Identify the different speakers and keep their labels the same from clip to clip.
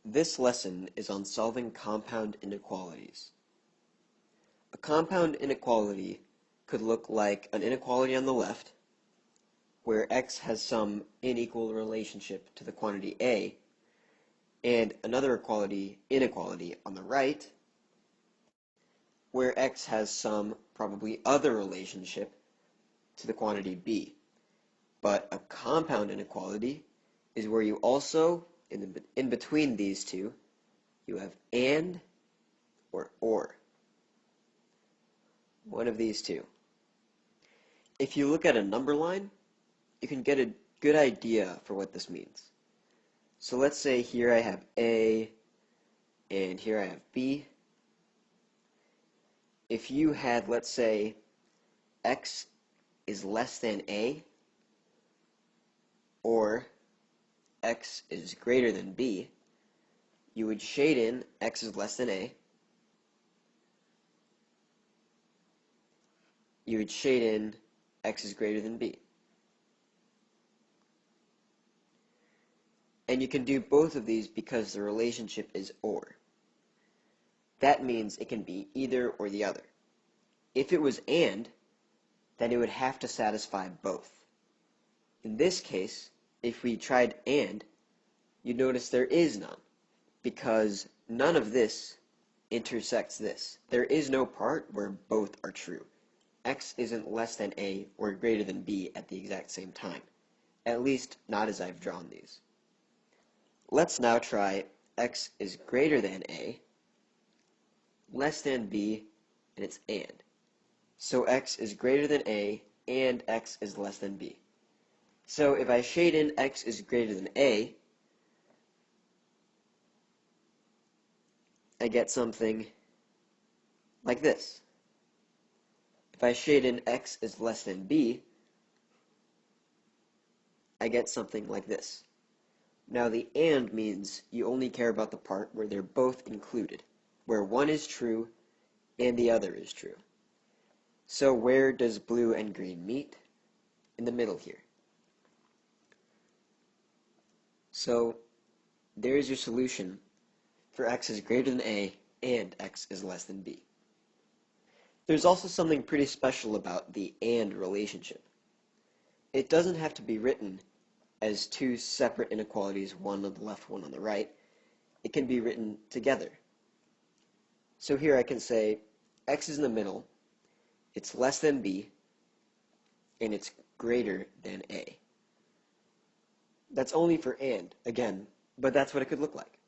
Speaker 1: This lesson is on solving compound inequalities. A compound inequality could look like an inequality on the left, where x has some unequal relationship to the quantity a, and another inequality on the right, where x has some probably other relationship to the quantity b. But a compound inequality is where you also, in between these two, you have and or. One of these two. If you look at a number line, you can get a good idea for what this means. So let's say here I have A and here I have B. If you had, let's say, x is less than A or x is greater than B, you would shade in x is less than A. You would shade in x is greater than B. And you can do both of these because the relationship is or. That means it can be either or the other. If it was and, then it would have to satisfy both. In this case, if we tried and, you'd notice there is none, because none of this intersects this. There is no part where both are true. X isn't less than A or greater than B at the exact same time, at least not as I've drawn these. Let's now try x is greater than A, less than B, and it's and. So x is greater than A and x is less than B. So if I shade in x is greater than A, I get something like this. If I shade in x is less than B, I get something like this. Now the and means you only care about the part where they're both included, where one is true and the other is true. So where does blue and green meet? In the middle here. So there's your solution for x is greater than A and x is less than B. There's also something pretty special about the and relationship. It doesn't have to be written as two separate inequalities, one on the left, one on the right. It can be written together. So here I can say x is in the middle, it's less than B, and it's greater than A. That's only for and, again, but that's what it could look like.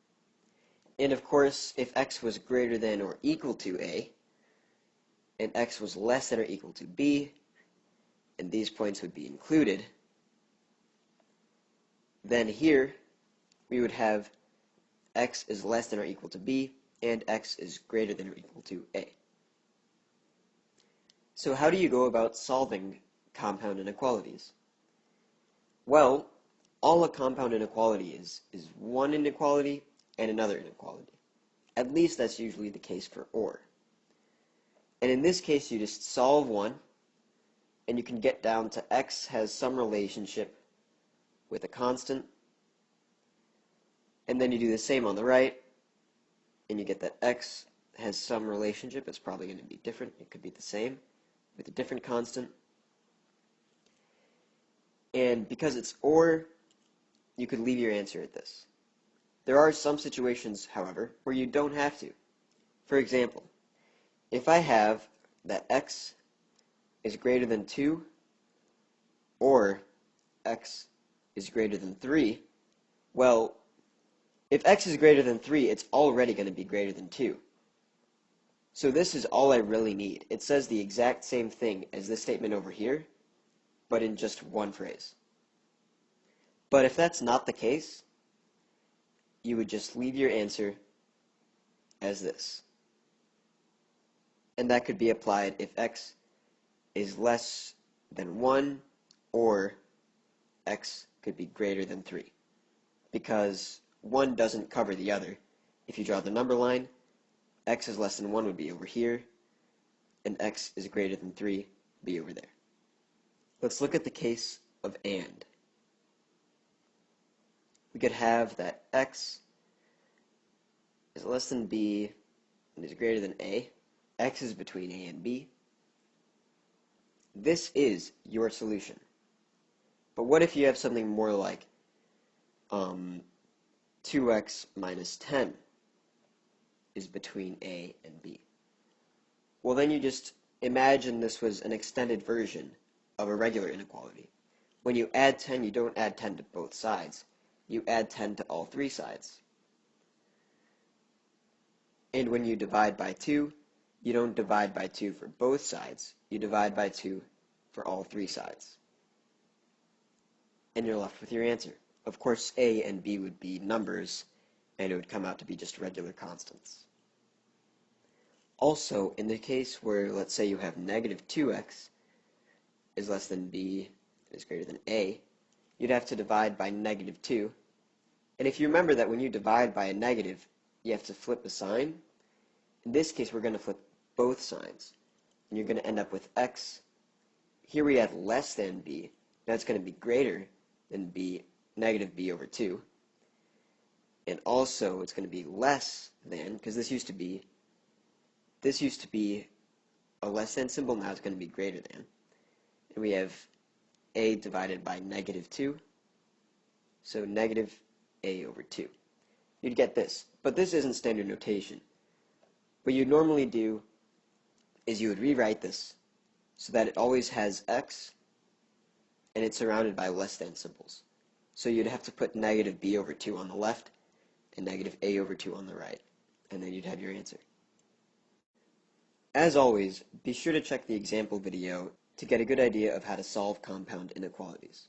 Speaker 1: And of course, if x was greater than or equal to A, and x was less than or equal to B, and these points would be included, then here we would have x is less than or equal to B, and x is greater than or equal to A. So how do you go about solving compound inequalities? Well, all a compound inequality is one inequality and another inequality. At least that's usually the case for or. And in this case, you just solve one, and you can get down to x has some relationship with a constant, and then you do the same on the right, and you get that x has some relationship. It's probably going to be different. It could be the same with a different constant. And because it's or, you could leave your answer at this. There are some situations, however, where you don't have to. For example, if I have that x is greater than 2 or x is greater than 3, well, if x is greater than 3, it's already going to be greater than 2. So this is all I really need. It says the exact same thing as this statement over here, but in just one phrase. But if that's not the case, you would just leave your answer as this. And that could be applied if x is less than 1 or x could be greater than 3. Because one doesn't cover the other. If you draw the number line, x is less than 1 would be over here, and x is greater than 3 would be over there. Let's look at the case of and. We could have that x is less than b and is greater than a. X is between a and b. This is your solution. But what if you have something more like 2x minus 10 is between a and b? Well, then you just imagine this was an extended version of a regular inequality. When you add 10, you don't add 10 to both sides. You add 10 to all three sides. And when you divide by 2, you don't divide by 2 for both sides. You divide by 2 for all three sides. And you're left with your answer. Of course, a and b would be numbers, and it would come out to be just regular constants. Also, in the case where, let's say, you have negative 2x is less than b is greater than a, you'd have to divide by negative 2. And if you remember that when you divide by a negative, you have to flip the sign. In this case, we're going to flip both signs. And you're going to end up with x. Here we have less than b. Now it's going to be greater than b, negative b over 2. And also, it's going to be less than, because this used to be a less than symbol, now it's going to be greater than. And we have a divided by negative 2, so negative a over 2. You'd get this, but this isn't standard notation. What you'd normally do is you would rewrite this so that it always has x, and it's surrounded by less than symbols. So you'd have to put negative b over 2 on the left, and negative a over 2 on the right, and then you'd have your answer. As always, be sure to check the example video to get a good idea of how to solve compound inequalities.